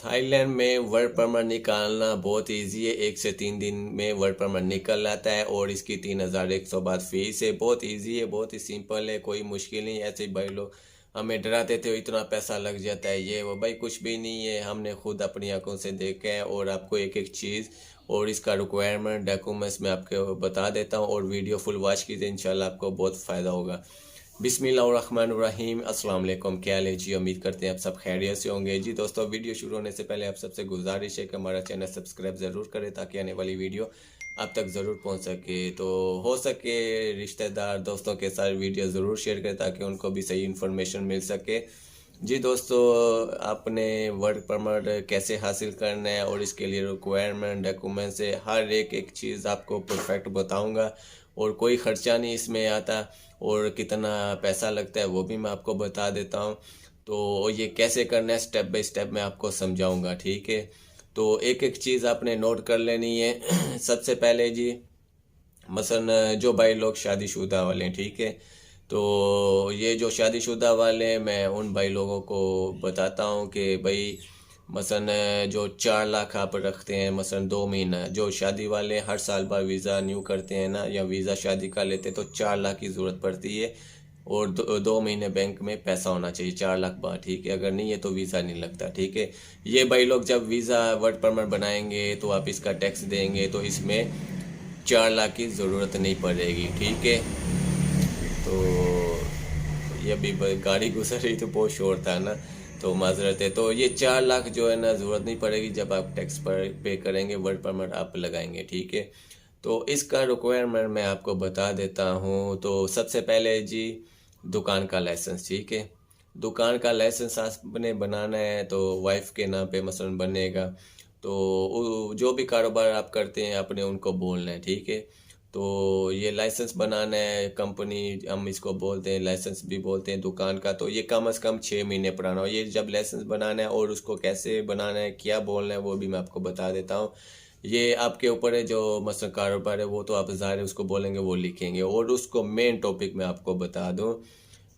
Thailand में work permit निकालना बहुत इजी है। 1 से 3 दिन में वर्क परमिट निकल आता है और इसकी 3100 बात फीस है। बहुत इजी है, बहुत ही सिंपल है, कोई मुश्किल नहीं। ऐसे ही भाई लोग हमें डराते थे इतना पैसा लग जाता है ये वो, भाई कुछ भी नहीं है। हमने खुद अपनी आंखों से देखा है और आपको एक एक चीज़ और इसका रिक्वायरमेंट डॉक्यूमेंट्स मैं आपको बता देता हूँ और वीडियो फुल वॉच कीजिए, इंशाल्लाह आपको बहुत फ़ायदा होगा। बिस्मिल्लाहिर्रहमानिर्रहीम, अस्सलाम वालेकुम। क्या हाल है जी? उम्मीद करते हैं आप सब खैरियत से होंगे जी। दोस्तों, वीडियो शुरू होने से पहले आप सबसे गुजारिश है कि हमारा चैनल सब्सक्राइब ज़रूर करें ताकि आने वाली वीडियो आप तक ज़रूर पहुंच सके। तो हो सके रिश्तेदार दोस्तों के साथ वीडियो ज़रूर शेयर करें ताकि उनको भी सही इन्फॉर्मेशन मिल सके। जी दोस्तों, आपने वर्क परमिट कैसे हासिल करना है और इसके लिए रिक्वायरमेंट डॉक्यूमेंट से हर एक चीज़ आपको परफेक्ट बताऊंगा और कोई ख़र्चा नहीं इसमें आता और कितना पैसा लगता है वो भी मैं आपको बता देता हूँ। तो ये कैसे करना है स्टेप बाय स्टेप मैं आपको समझाऊंगा, ठीक है। तो एक एक चीज़ आपने नोट कर लेनी है। सबसे पहले जी, मसलन जो भाई लोग शादीशुदा वाले हैं, ठीक है, तो ये जो शादीशुदा वाले हैं मैं उन भाई लोगों को बताता हूँ कि भाई मसलन जो 4 लाख आप रखते हैं, मसलन 2 महीना, जो शादी वाले हर साल बाद वीज़ा न्यू करते हैं ना या वीज़ा शादी का लेते हैं तो 4 लाख की ज़रूरत पड़ती है और 2 महीने बैंक में पैसा होना चाहिए, 4 लाख बाद, ठीक है। अगर नहीं है तो वीज़ा नहीं लगता, ठीक है। ये भाई लोग जब वीज़ा वर्क परमिट बनाएंगे तो आप इसका टैक्स देंगे तो इसमें 4 लाख की ज़रूरत नहीं पड़ेगी, ठीक है। तो ये अभी गाड़ी गुजर रही तो बहुत शोर था ना, तो माजरत है। तो ये 4 लाख जो है ना ज़रूरत नहीं पड़ेगी जब आप टैक्स पर पे करेंगे, वर्क परमिट आप लगाएंगे, ठीक है। तो इसका रिक्वायरमेंट मैं आपको बता देता हूँ। तो सबसे पहले जी, दुकान का लाइसेंस, ठीक है। दुकान का लाइसेंस आपने बनाना है तो वाइफ के नाम पे मसलन बनेगा। तो जो भी कारोबार आप करते हैं आपने उनको बोलना है, ठीक है। तो ये लाइसेंस बनाना है, कंपनी हम इसको बोलते हैं, लाइसेंस भी बोलते हैं दुकान का। तो ये कम से कम 6 महीने पुराना हो। ये जब लाइसेंस बनाना है और उसको कैसे बनाना है, क्या बोलना है, वो भी मैं आपको बता देता हूँ। ये आपके ऊपर है। जो मसलन कारोबार है वो तो आप ज़ाहिर है उसको बोलेंगे, वो लिखेंगे और उसको मेन टॉपिक मैं आपको बता दूँ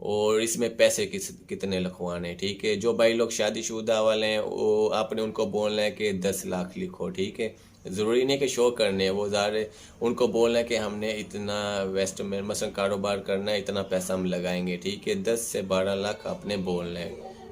और इसमें पैसे कितने लिखवाने हैं, ठीक है। जो भाई लोग शादीशुदा वाले हैं वो आपने उनको बोलना है कि 10 लाख लिखो, ठीक है। ज़रूरी नहीं कि शो करने हैं, वो ज़ाहिर उनको बोलना है कि हमने इतना वेस्ट में मसलन कारोबार करना है, इतना पैसा हम लगाएंगे, ठीक है। 10 से 12 लाख आपने बोलना है,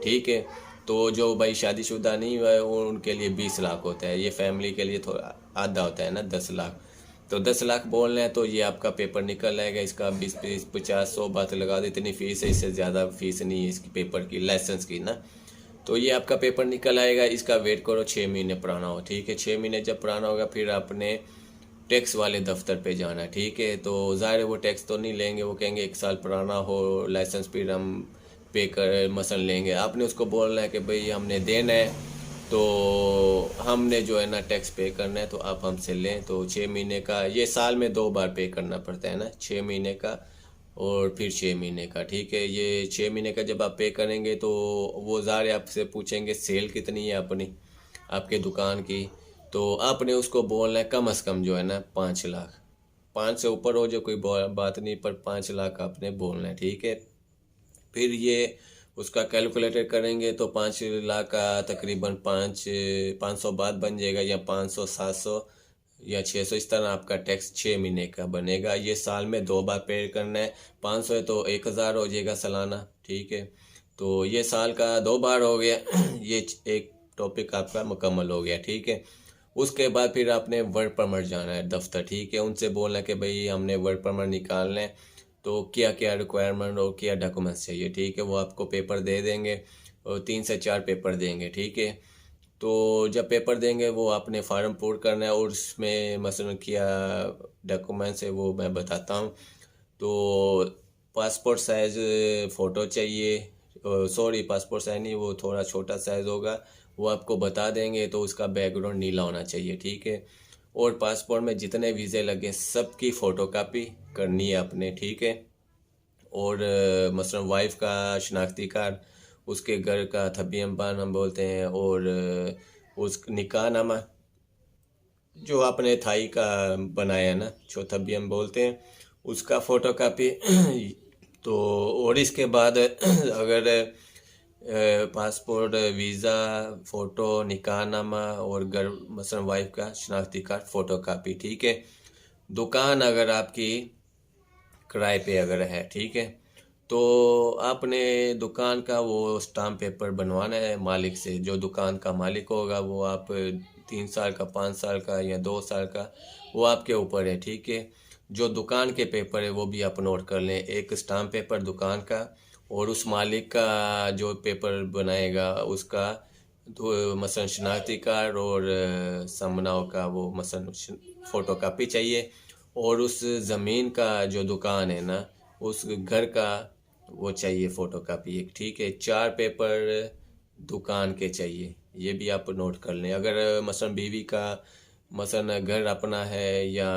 ठीक है। तो जो भाई शादीशुदा नहीं हुआ है उनके लिए 20 लाख होता है। ये फैमिली के लिए थोड़ा आधा होता है ना, 10 लाख। तो 10 लाख बोलना है तो ये आपका पेपर निकल आएगा। इसका 20, 30, 50, 100 बात लगा दो, इतनी फ़ीस है, इससे ज़्यादा फ़ीस नहीं है इसकी पेपर की, लाइसेंस की ना। तो ये आपका पेपर निकल आएगा। इसका वेट करो 6 महीने पुराना हो, ठीक है। 6 महीने जब पुराना होगा फिर आपने टैक्स वाले दफ्तर पे जाना है, ठीक है। तो ज़ाहिर है वो टैक्स तो नहीं लेंगे, वो कहेंगे 1 साल पुराना हो लाइसेंस, फिर हम पे कर मसल लेंगे। आपने उसको बोलना है कि भाई हमने देना है तो हमने जो है ना टैक्स पे करना है तो आप हमसे लें। तो 6 महीने का, ये साल में 2 बार पे करना पड़ता है ना, 6 महीने का और फिर 6 महीने का, ठीक है। ये 6 महीने का जब आप पे करेंगे तो वो ज़ाहिर आपसे पूछेंगे सेल कितनी है अपनी, आपके दुकान की। तो आपने उसको बोलना है कम से कम जो है ना 5 लाख। 5 से ऊपर हो जो कोई बात नहीं, पर 5 लाख आपने बोलना है, ठीक है। फिर ये उसका कैलकुलेटर करेंगे तो 5 लाख का तकरीबन 500 बाद बन जाएगा, या 500, 700 या 600, इस तरह आपका टैक्स 6 महीने का बनेगा। ये साल में 2 बार पे करना है। 500 है तो 1000 हो जाएगा सालाना, ठीक है। तो ये साल का 2 बार हो गया। ये एक टॉपिक आपका मुकम्मल हो गया, ठीक है। उसके बाद फिर आपने वर्क परमिट जाना है दफ्तर, ठीक है। उनसे बोलना है कि भाई हमने वर्क परमिट निकालना है तो क्या क्या रिक्वायरमेंट और क्या डॉक्यूमेंट्स चाहिए, ठीक है। वो आपको पेपर दे देंगे और 3 से 4 पेपर देंगे, ठीक है। तो जब पेपर देंगे वो आपने फार्म पूर करना है और उसमें मसलन क्या डॉक्यूमेंट्स है वो मैं बताता हूँ। तो पासपोर्ट साइज़ फ़ोटो चाहिए, सॉरी पासपोर्ट साइज़ नहीं, वो थोड़ा छोटा साइज़ होगा, वो आपको बता देंगे। तो उसका बैकग्राउंड नीला होना चाहिए, ठीक है। और पासपोर्ट में जितने वीज़े लगे सबकी फ़ोटोकॉपी करनी है आपने, ठीक है। और मसलन वाइफ का शनाख्ती कार्ड, उसके घर का थबी अम्बान हम बोलते हैं, और उस निकाह नामा जो आपने थाई का बनाया ना, चौथा भी हम बोलते हैं, उसका फ़ोटो कापी। तो और इसके बाद अगर पासपोर्ट, वीज़ा, फ़ोटो, निकाहनामा और घर मसलन वाइफ का शनाख्ती कार्ड फ़ोटो कापी, ठीक है। दुकान अगर आपकी किराए पे अगर है, ठीक है, तो आपने दुकान का वो स्टाम्प पेपर बनवाना है मालिक से। जो दुकान का मालिक होगा वो आप 3 साल का, 5 साल का या 2 साल का, वो आपके ऊपर है, ठीक है। जो दुकान के पेपर है वो भी आप नोट कर लें, एक स्टाम्प पेपर दुकान का और उस मालिक का जो पेपर बनाएगा उसका तो मसलन शनाख्ती कार्ड और समनाओ का वो मसलन फ़ोटो कापी चाहिए। और उस ज़मीन का जो दुकान है ना, उस घर का वो चाहिए फ़ोटो कापी एक, ठीक है। 4 पेपर दुकान के चाहिए, ये भी आप नोट कर लें। अगर मसलन बीवी का मसलन घर अपना है या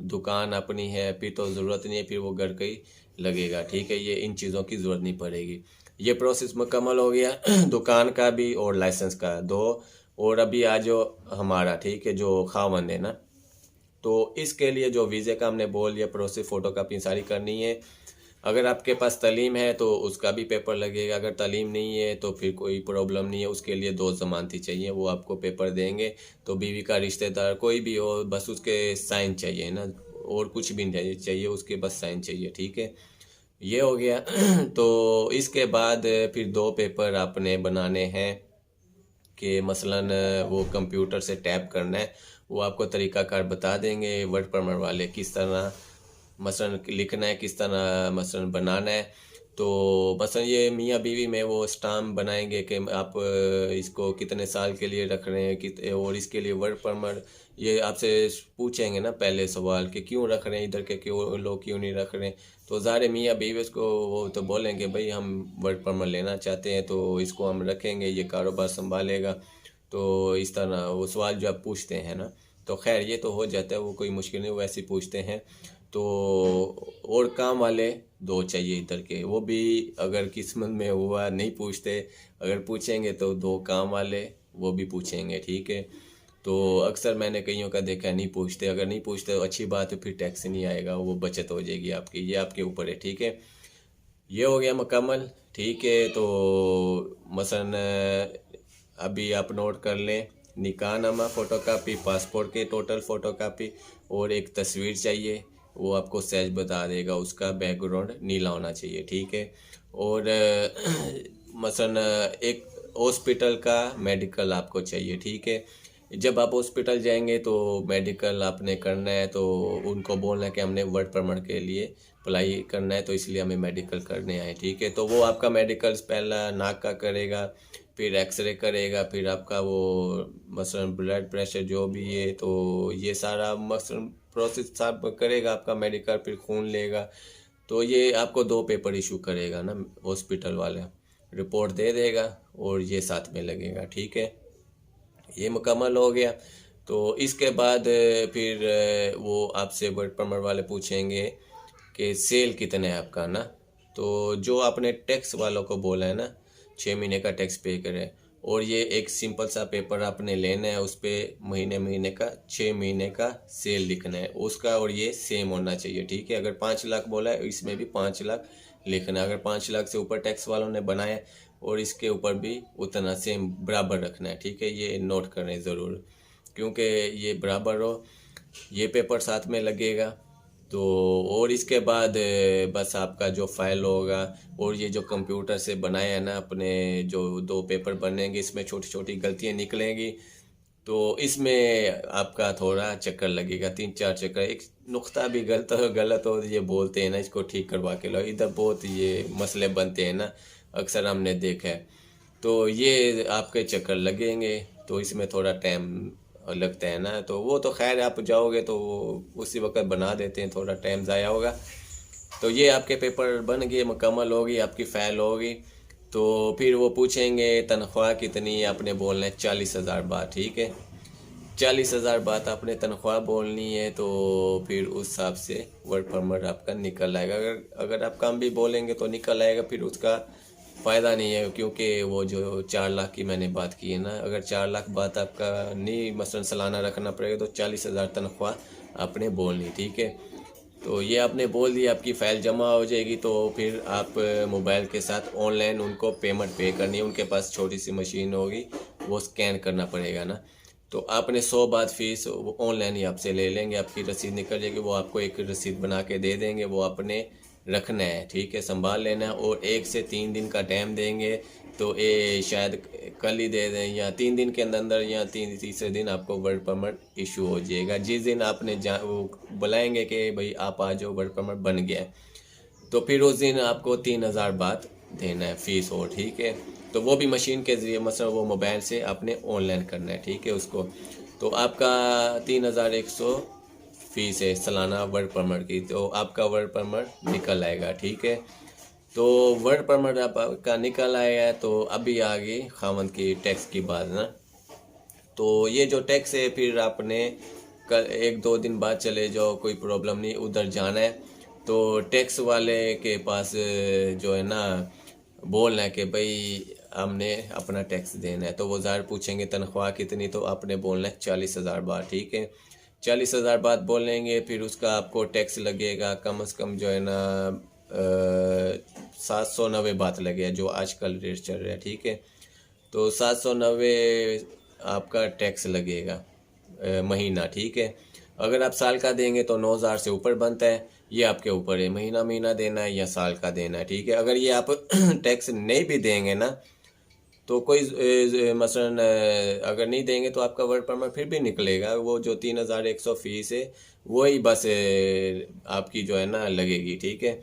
दुकान अपनी है फिर तो ज़रूरत नहीं है, फिर वो घर का ही लगेगा, ठीक है। ये इन चीज़ों की ज़रूरत नहीं पड़ेगी। ये प्रोसेस मुकम्मल हो गया दुकान का भी और लाइसेंस का दो। और अभी आज जो हमारा, ठीक है, जो खावंद है ना, तो इसके लिए जो वीज़े का हमने बोल दिया प्रोसेस, फ़ोटो कापी सारी करनी है। अगर आपके पास तालीम है तो उसका भी पेपर लगेगा, अगर तालीम नहीं है तो फिर कोई प्रॉब्लम नहीं है। उसके लिए 2 ज़मानती चाहिए, वो आपको पेपर देंगे। तो बीवी का रिश्तेदार कोई भी हो, बस उसके साइन चाहिए ना, और कुछ भी नहीं चाहिए, उसके बस साइन चाहिए, ठीक है। ये हो गया तो इसके बाद फिर 2 पेपर आपने बनाने हैं कि मसलन वो कंप्यूटर से टैप करना है, वो आपको तरीक़ाकार बता देंगे वर्क परमिट वाले, किस तरह मसलन लिखना है, किस तरह मसलन बनाना है। तो मसलन ये मियाँ बीवी में वो स्टाम्प बनाएंगे कि आप इसको कितने साल के लिए रख रहे हैं, और इसके लिए वर्क परमिट ये आपसे पूछेंगे ना पहले सवाल कि क्यों रख रहे हैं इधर के, क्यों लोग क्यों नहीं रख रहे हैं। तो ज़ाहिर मियाँ बीवी उसको वो तो बोलेंगे भाई हम वर्क परमिट लेना चाहते हैं तो इसको हम रखेंगे, ये कारोबार संभालेगा। तो इस तरह वो सवाल जो आप पूछते हैं ना, तो खैर ये तो हो जाता है, वो कोई मुश्किल नहीं, वो ऐसे पूछते हैं। तो और काम वाले 2 चाहिए इधर के, वो भी अगर किस्मत में हुआ नहीं पूछते, अगर पूछेंगे तो 2 काम वाले वो भी पूछेंगे, ठीक है। तो अक्सर मैंने कईयों का देखा नहीं पूछते, अगर नहीं पूछते तो अच्छी बात है, फिर टैक्स नहीं आएगा, वो बचत हो जाएगी आपकी, ये आपके ऊपर है, ठीक है। ये हो गया मुकम्मल, ठीक है। तो मसलन अभी आप नोट कर लें, निकाहनामा फ़ोटो कापी, पासपोर्ट के टोटल फ़ोटो कापी और एक तस्वीर चाहिए, वो आपको सहज बता देगा, उसका बैकग्राउंड नीला होना चाहिए, ठीक है। और मसलन एक हॉस्पिटल का मेडिकल आपको चाहिए, ठीक है। जब आप हॉस्पिटल जाएंगे तो मेडिकल आपने करना है, तो उनको बोलना है कि हमने वर्क परमिट के लिए अप्लाई करना है, तो इसलिए हमें मेडिकल करने आए, ठीक है। तो वो आपका मेडिकल पहला नाक का करेगा, फिर एक्सरे करेगा, फिर आपका वो मसलन ब्लड प्रेशर जो भी है, तो ये सारा मसलन प्रोसेस सब करेगा आपका मेडिकल, फिर खून लेगा। तो ये आपको 2 पेपर इशू करेगा ना हॉस्पिटल वाला, रिपोर्ट दे देगा और ये साथ में लगेगा, ठीक है। ये मुकम्मल हो गया। तो इसके बाद फिर वो आपसे वर्क परमिट वाले पूछेंगे कि सेल कितने है आपका ना। तो जो आपने टैक्स वालों को बोला है ना 6 महीने का टैक्स पे करें, और ये एक सिंपल सा पेपर आपने लेना है, उस पर महीने का 6 महीने का सेल लिखना है उसका, और ये सेम होना चाहिए, ठीक है। अगर 5 लाख बोला है इसमें भी 5 लाख लिखना है, अगर 5 लाख से ऊपर टैक्स वालों ने बनाया और इसके ऊपर भी उतना सेम बराबर रखना है, ठीक है। ये नोट करें ज़रूर, क्योंकि ये बराबर हो, ये पेपर साथ में लगेगा। तो और इसके बाद बस आपका जो फाइल होगा और ये जो कंप्यूटर से बनाया है ना अपने, जो 2 पेपर बनेंगे, इसमें छोटी छोटी गलतियाँ निकलेंगी, तो इसमें आपका थोड़ा चक्कर लगेगा, 3-4 चक्कर। एक नुक्ता भी गलत हो ये बोलते हैं ना, इसको ठीक करवा के लो, इधर बहुत ये मसले बनते हैं ना, अक्सर हमने देखा है। तो ये आपके चक्कर लगेंगे, तो इसमें थोड़ा टाइम लगता है ना। तो वो तो खैर आप जाओगे तो उसी वक्त बना देते हैं, थोड़ा टाइम ज़ाया होगा। तो ये आपके पेपर बन गए, मुकम्मल होगी, आपकी फ़ाइल होगी। तो फिर वो पूछेंगे तनख्वाह कितनी, आपने बोलना है 40,000 बात, ठीक है। 40,000 बात आपने तनख्वाह बोलनी है, तो फिर उस हिसाब से वर्क परमिट आपका निकल आएगा। अगर आप कम भी बोलेंगे तो निकल आएगा, फिर उसका फ़ायदा नहीं है, क्योंकि वो जो 4 लाख की मैंने बात की है ना, अगर 4 लाख बात आपका नहीं मसलन सालाना रखना पड़ेगा तो 40,000 तनख्वाह आपने बोलनी, ठीक है। तो ये आपने बोल दिया, आपकी फ़ाइल जमा हो जाएगी। तो फिर आप मोबाइल के साथ ऑनलाइन उनको पेमेंट पे करनी है। उनके पास छोटी सी मशीन होगी, वो स्कैन करना पड़ेगा ना। तो आपने 100 बात फ़ीस वो ऑनलाइन ही आपसे ले लेंगे, आपकी रसीद निकल जाएगी। वो आपको एक रसीद बना के दे देंगे, वो आपने रखना है, ठीक है, संभाल लेना है। और 1 से 3 दिन का टाइम देंगे, तो ये शायद कल ही दे दें या 3 दिन के अंदर अंदर या तीसरे दिन आपको वर्क परमिट इशू हो जाएगा। जिस दिन आपने वो बुलाएंगे कि भाई आप आ जाओ, वर्क परमिट बन गया है, तो फिर उस दिन आपको 3000 बात देना है फ़ीस हो, ठीक है। तो वो भी मशीन के ज़रिए, मतलब वो मोबाइल से आपने ऑनलाइन करना है, ठीक है उसको। तो आपका 3100 फ़ीस है सालाना वर्क परमिट की। तो आपका वर्क परमिट निकल आएगा, ठीक है। तो वर्क परमिट आपका निकल आया, तो अभी आ गई खामन की टैक्स की बात ना। तो ये जो टैक्स है, फिर आपने कल 1-2 दिन बाद चले जाओ, कोई प्रॉब्लम नहीं, उधर जाना है तो टैक्स वाले के पास जो है ना बोलना है कि भाई हमने अपना टैक्स देना है। तो वो ज़ाहिर पूछेंगे तनख्वाह कितनी, तो आपने बोलना है 40,000 बात, ठीक है। 40,000 बात बोलेंगे, फिर उसका आपको टैक्स लगेगा कम से कम जो है ना 790 बात लगेगा, जो आजकल रेट चल रहा है, ठीक है। तो 790 आपका टैक्स लगेगा महीना, ठीक है। अगर आप साल का देंगे तो 9,000 से ऊपर बनता है। ये आपके ऊपर है, महीना महीना देना है या साल का देना है, ठीक है। अगर ये आप टैक्स नहीं भी देंगे ना, तो कोई मसलन अगर नहीं देंगे तो आपका वर्क परमिट फिर भी निकलेगा। वो जो 3100 फ़ीस है वही बस आपकी जो है ना लगेगी, ठीक है।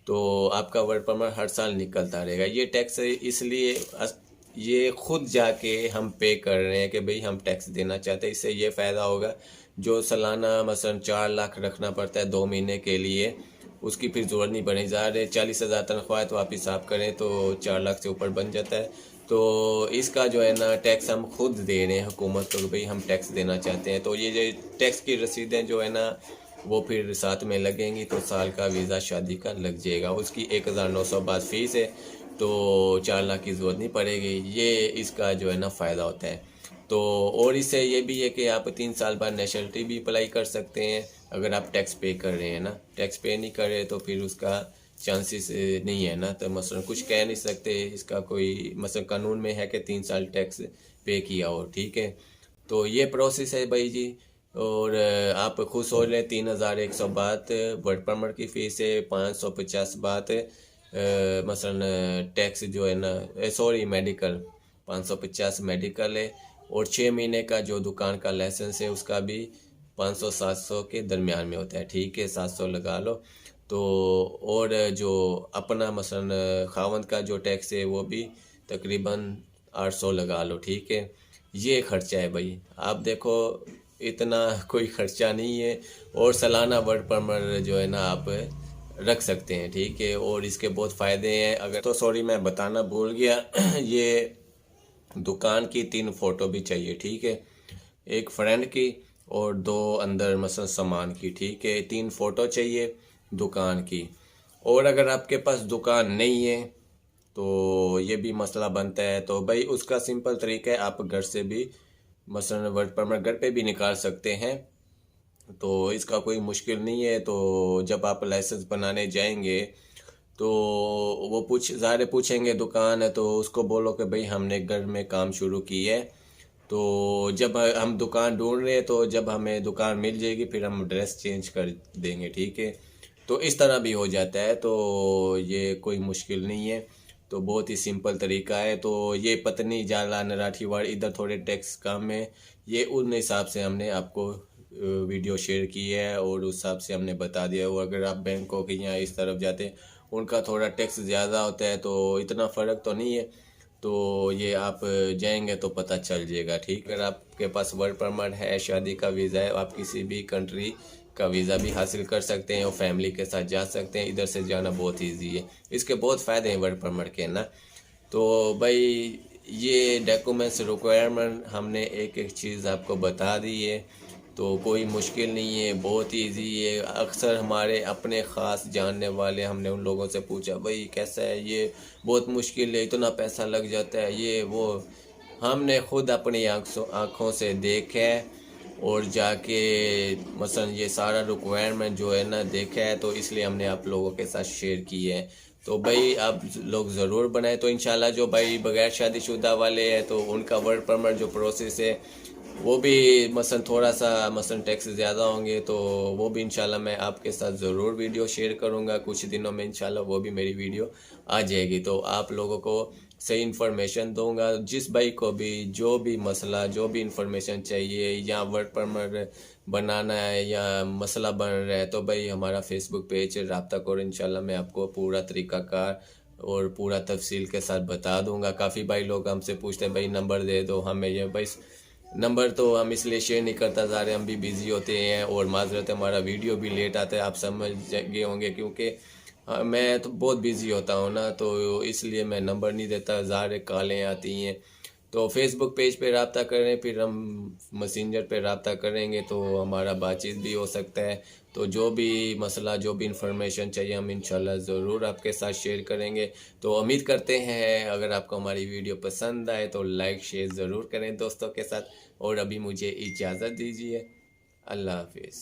तो आपका वर्क परमिट हर साल निकलता रहेगा। ये टैक्स इसलिए ये खुद जाके हम पे कर रहे हैं कि भाई हम टैक्स देना चाहते हैं। इससे ये फ़ायदा होगा, जो सालाना मसलन 4 लाख रखना पड़ता है 2 महीने के लिए, उसकी फिर ज़रूरत नहीं पड़ेगी। ज़ाहिर 40,000 तनख्वाह है, तो आप हिसाब करें तो 4 लाख से ऊपर बन जाता है। तो इसका जो है ना टैक्स हम खुद दे रहे हैं हुकूमत को, भाई हम टैक्स देना चाहते हैं। तो ये जो टैक्स की रसीदें जो है ना वो फिर साथ में लगेंगी, तो साल का वीज़ा शादी का लग जाएगा। उसकी 1900 बात फ़ीस है, तो 4 लाख की ज़रूरत नहीं पड़ेगी। ये इसका जो है ना फ़ायदा होता है। तो और इससे ये भी है कि आप 3 साल बाद नेशनलिटी भी अप्लाई कर सकते हैं, अगर आप टैक्स पे कर रहे हैं ना। टैक्स पे नहीं कर रहे तो फिर उसका चांसेस नहीं है ना। तो मसलन कुछ कह नहीं सकते, इसका कोई मसलन कानून में है कि 3 साल टैक्स पे किया हो, ठीक है। तो ये प्रोसेस है भाई जी। और आप खुद सोच लें, 3100 बात वर्क परमिट की फ़ीस है, 550 बात मसलन टैक्स जो है ना, सॉरी मेडिकल, 550 मेडिकल है। और 6 महीने का जो दुकान का लाइसेंस है उसका भी 500-700 के दरमियान में होता है, ठीक है, 700 लगा लो। तो और जो अपना मसलन खावंद का जो टैक्स है वो भी तकरीबन 800 लगा लो, ठीक है। ये खर्चा है भाई, आप देखो इतना कोई खर्चा नहीं है। और सालाना वर्क परमिट जो है ना आप रख सकते हैं, ठीक है। और इसके बहुत फ़ायदे हैं। अगर तो सॉरी मैं बताना भूल गया ये दुकान की 3 फ़ोटो भी चाहिए, ठीक है, एक फ्रेंड की और 2 अंदर मसलन सामान की, ठीक है। 3 फ़ोटो चाहिए दुकान की। और अगर आपके पास दुकान नहीं है तो ये भी मसला बनता है। तो भाई उसका सिंपल तरीका है, आप घर से भी मसलन वर्क परमिट घर पे भी निकाल सकते हैं। तो इसका कोई मुश्किल नहीं है। तो जब आप लाइसेंस बनाने जाएंगे तो वो ज़ाहिर पूछेंगे दुकान है, तो उसको बोलो कि भाई हमने घर में काम शुरू की है। तो जब हम दुकान ढूंढ रहे हैं, तो जब हमें दुकान मिल जाएगी फिर हम ड्रेस चेंज कर देंगे, ठीक है। तो इस तरह भी हो जाता है। तो ये कोई मुश्किल नहीं है, तो बहुत ही सिंपल तरीका है। तो ये पत्नी जाला नराठीवाड़ इधर थोड़े टैक्स कम है, ये उन हिसाब से हमने आपको वीडियो शेयर की है और उस हिसाब से हमने बता दिया। और अगर आप बैंकों के यहाँ इस तरफ जाते हैं, उनका थोड़ा टैक्स ज़्यादा होता है, तो इतना फ़र्क तो नहीं है। तो ये आप जाएंगे तो पता चल जाएगा, ठीक। अगर आपके पास वर्क परमिट है, शादी का वीज़ा है, आप किसी भी कंट्री का वीज़ा भी हासिल कर सकते हैं और फैमिली के साथ जा सकते हैं। इधर से जाना बहुत इजी है, इसके बहुत फ़ायदे हैं वर्क परमिट के ना। तो भाई ये डॉक्यूमेंट्स रिक्वायरमेंट हमने एक एक चीज़ आपको बता दी है। तो कोई मुश्किल नहीं है, बहुत इजी है। अक्सर हमारे अपने ख़ास जानने वाले, हमने उन लोगों से पूछा भाई कैसा है, ये बहुत मुश्किल है, इतना पैसा लग जाता है, ये वो। हमने खुद अपनी आँखों से देखा है और जाके मसलन ये सारा रिक्वायरमेंट जो है ना देखा है, तो इसलिए हमने आप लोगों के साथ शेयर की है। तो भाई आप लोग ज़रूर बनाएं। तो इंशाल्लाह जो भाई बगैर शादीशुदा वाले हैं तो उनका वर्क परमिट जो प्रोसेस है वो भी मसलन थोड़ा सा मसलन टैक्स ज़्यादा होंगे, तो वो भी इंशाल्लाह मैं आपके साथ ज़रूर वीडियो शेयर करूँगा। कुछ दिनों में इंशाल्लाह वो भी मेरी वीडियो आ जाएगी, तो आप लोगों को सही इन्फॉर्मेशन दूंगा। जिस भाई को भी जो भी मसला जो भी इन्फॉर्मेशन चाहिए या वर्क परमिट बनाना है या मसला बन रहा है, तो भाई हमारा फेसबुक पेज रब्ता करो। इंशाल्लाह मैं आपको पूरा तरीक़ाकार और पूरा तफसील के साथ बता दूंगा। काफ़ी भाई लोग हमसे पूछते हैं भाई नंबर दे दो हमें, ये भाई नंबर तो हम इसलिए शेयर नहीं करता जा रहे, हम भी बिज़ी होते हैं और माजरत हमारा वीडियो भी लेट आता है, आप समझ गए होंगे, क्योंकि मैं तो बहुत बिज़ी होता हूँ ना, तो इसलिए मैं नंबर नहीं देता, ज़ाहिर कॉलें आती हैं। तो फेसबुक पेज पे रब्ता करें, फिर हम मैसेंजर पे रब्ता करेंगे तो हमारा बातचीत भी हो सकता है। तो जो भी मसला जो भी इंफॉर्मेशन चाहिए हम इंशाल्लाह ज़रूर आपके साथ शेयर करेंगे। तो उम्मीद करते हैं अगर आपको हमारी वीडियो पसंद आए तो लाइक शेयर ज़रूर करें दोस्तों के साथ। और अभी मुझे इजाज़त दीजिए, अल्लाह हाफिज़।